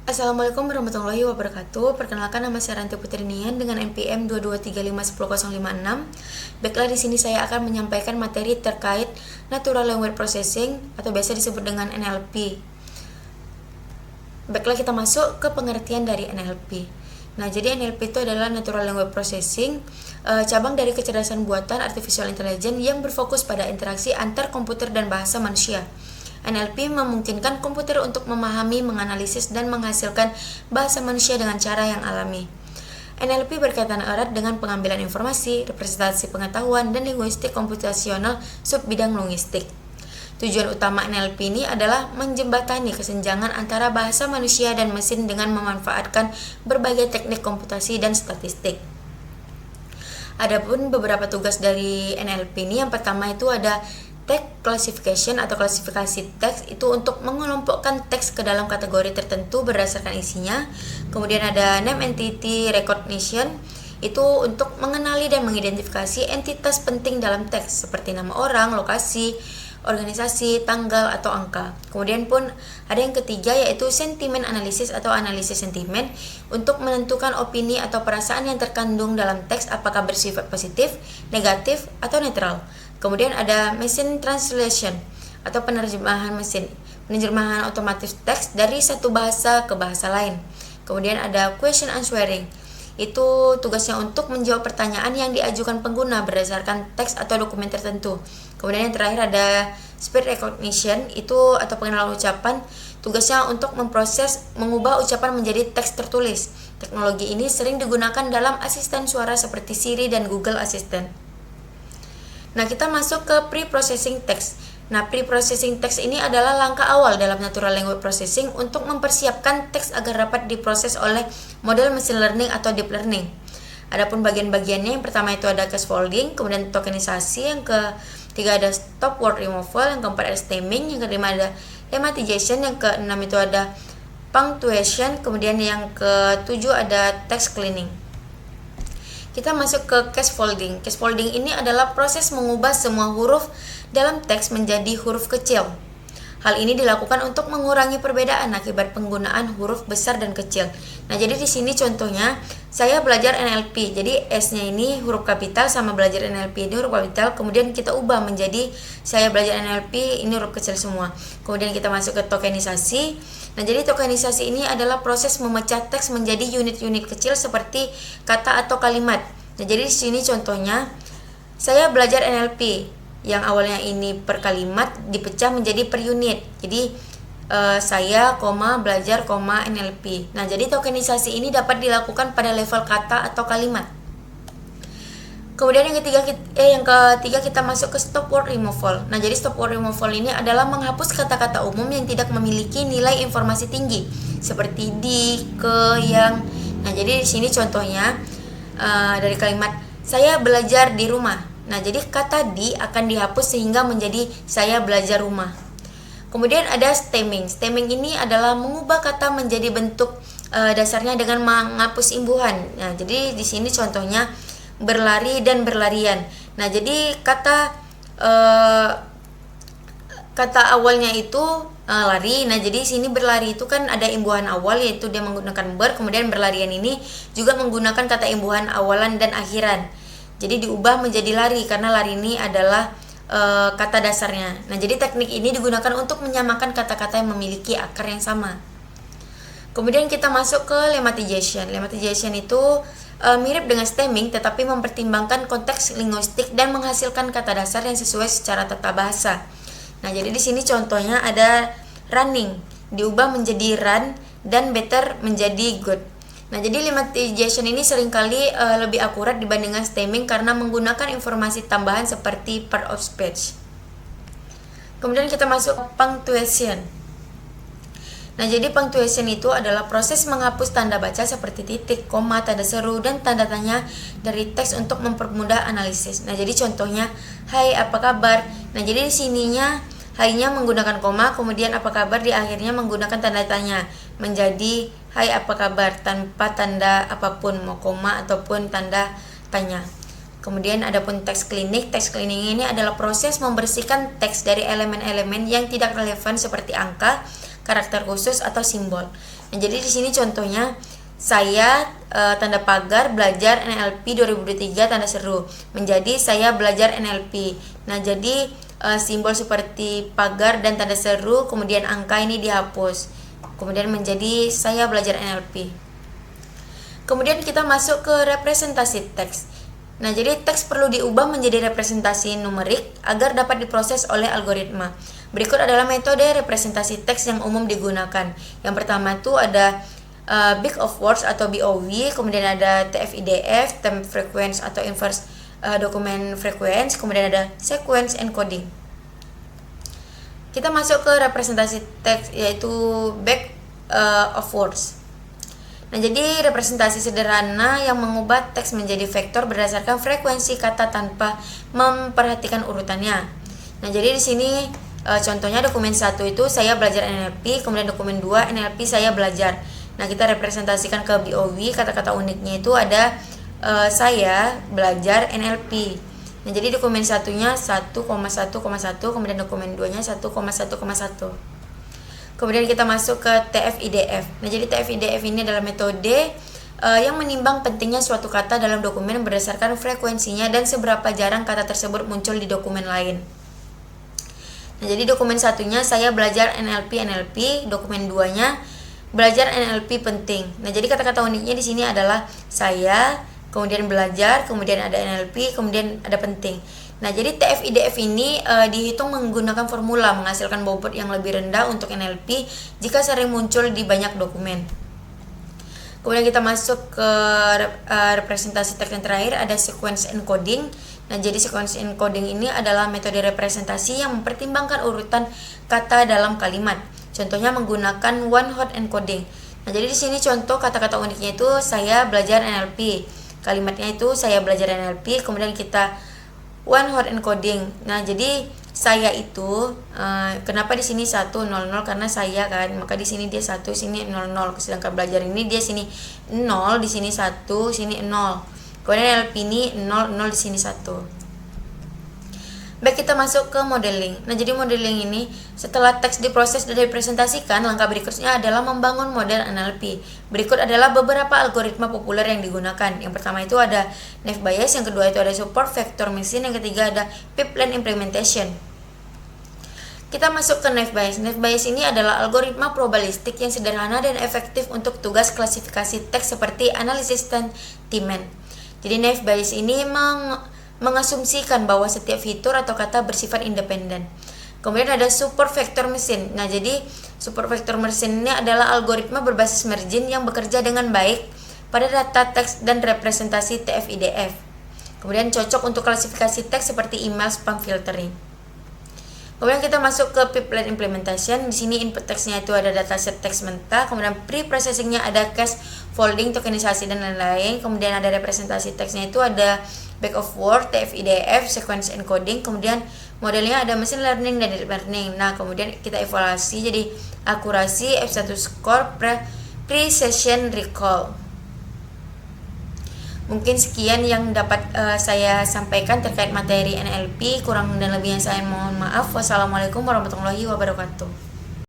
Assalamualaikum warahmatullahi wabarakatuh. Perkenalkan, nama saya Ranti Putrinian dengan NPM 223510056. Baiklah, di sini saya akan menyampaikan materi terkait Natural Language Processing atau biasa disebut dengan NLP. Baiklah, kita masuk ke pengertian dari NLP. Nah, jadi NLP itu adalah Natural Language Processing, cabang dari kecerdasan buatan Artificial Intelligence yang berfokus pada interaksi antar komputer dan bahasa manusia. NLP memungkinkan komputer untuk memahami, menganalisis, dan menghasilkan bahasa manusia dengan cara yang alami. NLP berkaitan erat dengan pengambilan informasi, representasi pengetahuan, dan linguistik komputasional subbidang linguistik. Tujuan utama NLP ini adalah menjembatani kesenjangan antara bahasa manusia dan mesin dengan memanfaatkan berbagai teknik komputasi dan statistik. Adapun beberapa tugas dari NLP ini, yang pertama itu ada text classification atau klasifikasi teks, itu untuk mengelompokkan teks ke dalam kategori tertentu berdasarkan isinya. Kemudian ada name entity recognition, itu untuk mengenali dan mengidentifikasi entitas penting dalam teks seperti nama orang, lokasi, organisasi, tanggal, atau angka. Kemudian pun ada yang ketiga, yaitu sentiment analysis atau analisis sentimen, untuk menentukan opini atau perasaan yang terkandung dalam teks apakah bersifat positif, negatif, atau netral. Kemudian ada machine translation atau penerjemahan mesin, penerjemahan otomatis teks dari satu bahasa ke bahasa lain. Kemudian ada question answering, itu tugasnya untuk menjawab pertanyaan yang diajukan pengguna berdasarkan teks atau dokumen tertentu. Kemudian yang terakhir ada speech recognition, itu atau pengenalan ucapan, tugasnya untuk memproses, mengubah ucapan menjadi teks tertulis. Teknologi ini sering digunakan dalam asisten suara seperti Siri dan Google Assistant. Nah, kita masuk ke pre-processing text. Nah, pre-processing text ini adalah langkah awal dalam Natural Language Processing untuk mempersiapkan teks agar dapat diproses oleh model machine learning atau deep learning. Adapun bagian-bagiannya, yang pertama itu ada scaffolding, kemudian tokenisasi, yang ketiga ada stop word removal, yang keempat ada stemming, yang kelima ada lemmatization, yang keenam itu ada punctuation, kemudian yang ketujuh ada text cleaning. Kita masuk ke scaffolding. Scaffolding ini adalah proses mengubah semua huruf dalam teks menjadi huruf kecil. Hal ini dilakukan untuk mengurangi perbedaan akibat penggunaan huruf besar dan kecil. Nah, jadi di sini contohnya saya belajar NLP. Jadi S-nya ini huruf kapital, sama belajar NLP ini huruf kapital. Kemudian kita ubah menjadi saya belajar NLP ini huruf kecil semua. Kemudian kita masuk ke tokenisasi. Nah, jadi tokenisasi ini adalah proses memecah teks menjadi unit-unit kecil seperti kata atau kalimat. Nah, jadi di sini contohnya saya belajar NLP. Yang awalnya ini per kalimat dipecah menjadi per unit. Jadi saya, belajar, NLP. Nah, jadi tokenisasi ini dapat dilakukan pada level kata atau kalimat. Kemudian yang ketiga kita masuk ke stop word removal. Nah, jadi stop word removal ini adalah menghapus kata-kata umum yang tidak memiliki nilai informasi tinggi seperti di, ke, yang. Nah, jadi di sini contohnya dari kalimat saya belajar di rumah. Nah, jadi kata di akan dihapus sehingga menjadi saya belajar rumah. Kemudian ada stemming. Stemming ini adalah mengubah kata menjadi bentuk dasarnya dengan menghapus imbuhan. Nah, jadi di sini contohnya berlari dan berlarian. Nah, jadi kata awalnya itu lari. Nah, jadi sini berlari itu kan ada imbuhan awal, yaitu dia menggunakan ber. Kemudian berlarian ini juga menggunakan kata imbuhan awalan dan akhiran. Jadi diubah menjadi lari karena lari ini adalah kata dasarnya. Nah, jadi teknik ini digunakan untuk menyamakan kata-kata yang memiliki akar yang sama. Kemudian kita masuk ke lemmatization. Lemmatization itu mirip dengan stemming tetapi mempertimbangkan konteks linguistik dan menghasilkan kata dasar yang sesuai secara tata bahasa. Nah, jadi di sini contohnya ada running diubah menjadi run dan better menjadi good. Nah, jadi lemmatization ini seringkali lebih akurat dibandingkan stemming karena menggunakan informasi tambahan seperti part of speech. Kemudian kita masuk punctuation. Nah, jadi punctuation itu adalah proses menghapus tanda baca seperti titik, koma, tanda seru, dan tanda tanya dari teks untuk mempermudah analisis. Nah, jadi contohnya, hai, apa kabar? Nah, jadi di sininya hai-nya menggunakan koma, kemudian apa kabar di akhirnya menggunakan tanda tanya menjadi hai, apa kabar, tanpa tanda apapun, mau koma ataupun tanda tanya. Kemudian ada pun text cleaning. Text cleaning ini adalah proses membersihkan teks dari elemen-elemen yang tidak relevan seperti angka, karakter khusus atau simbol. Nah, jadi di sini contohnya saya tanda pagar belajar NLP 2023 tanda seru menjadi saya belajar NLP. Nah, jadi simbol seperti pagar dan tanda seru kemudian angka ini dihapus. Kemudian menjadi saya belajar NLP. Kemudian kita masuk ke representasi teks. Nah, jadi teks perlu diubah menjadi representasi numerik agar dapat diproses oleh algoritma. Berikut adalah metode representasi teks yang umum digunakan. Yang pertama itu ada Big of Words atau BOW, kemudian ada TF-IDF, Time Frequency atau Inverse Document Frequency, kemudian ada Sequence Encoding. Kita masuk ke representasi teks yaitu Big of Words. Nah, jadi representasi sederhana yang mengubah teks menjadi vektor berdasarkan frekuensi kata tanpa memperhatikan urutannya. Nah, jadi di sini contohnya dokumen 1 itu saya belajar NLP, kemudian dokumen 2 NLP saya belajar. Nah, kita representasikan ke BOW, kata-kata uniknya itu ada saya belajar NLP. Nah, jadi dokumen satunya 1,1,1, kemudian dokumen 2-nya 1,1,1. Kemudian kita masuk ke TF-IDF. Nah, jadi TF-IDF ini adalah metode yang menimbang pentingnya suatu kata dalam dokumen berdasarkan frekuensinya dan seberapa jarang kata tersebut muncul di dokumen lain. Nah, jadi dokumen satunya saya belajar NLP, dokumen 2-nya belajar NLP penting. Nah, jadi kata-kata uniknya di sini adalah saya, kemudian belajar, kemudian ada NLP, kemudian ada penting. Nah, jadi TF-IDF ini dihitung menggunakan formula menghasilkan bobot yang lebih rendah untuk NLP jika sering muncul di banyak dokumen. Kemudian kita masuk ke representasi teks yang terakhir, ada sequence encoding. Nah, jadi sequence encoding ini adalah metode representasi yang mempertimbangkan urutan kata dalam kalimat. Contohnya menggunakan one hot encoding. Nah, jadi di sini contoh kata-kata uniknya itu saya belajar NLP. Kalimatnya itu saya belajar NLP, kemudian kita one hot encoding. Nah, jadi saya itu kenapa di sini 100 karena saya kan, maka di sini dia 1, sini 00. Sedangkan belajar ini dia sini 0, di sini 1, sini 0. Kemudian NLP ini 00 di sini 1. Baik, kita masuk ke modeling. Nah, jadi modeling ini setelah teks diproses dan dipresentasikan, langkah berikutnya adalah membangun model NLP. Berikut adalah beberapa algoritma populer yang digunakan. Yang pertama itu ada Naive Bayes, yang kedua itu ada Support Vector Machine, yang ketiga ada Pipeline Implementation. Kita masuk ke Naive Bayes. Naive Bayes ini adalah algoritma probabilistik yang sederhana dan efektif untuk tugas klasifikasi teks seperti analisis sentimen. Jadi Naive Bayes ini mengasumsikan bahwa setiap fitur atau kata bersifat independen. Kemudian ada Support Vector Machine. Nah, jadi Support Vector Machine ini adalah algoritma berbasis margin yang bekerja dengan baik pada data teks dan representasi TF-IDF. Kemudian cocok untuk klasifikasi teks seperti email spam filtering. Kemudian kita masuk ke pipeline implementation. Di sini input teksnya itu ada dataset teks mentah, kemudian pre-processingnya ada cache folding, tokenisasi dan lain-lain. Kemudian ada representasi teksnya itu ada back of word, TF-IDF, sequence encoding. Kemudian modelnya ada machine learning dan deep learning. Nah, kemudian kita evaluasi jadi akurasi, F1 score, precision recall. Mungkin sekian yang dapat saya sampaikan terkait materi NLP. Kurang dan lebihnya saya mohon maaf. Wassalamualaikum warahmatullahi wabarakatuh.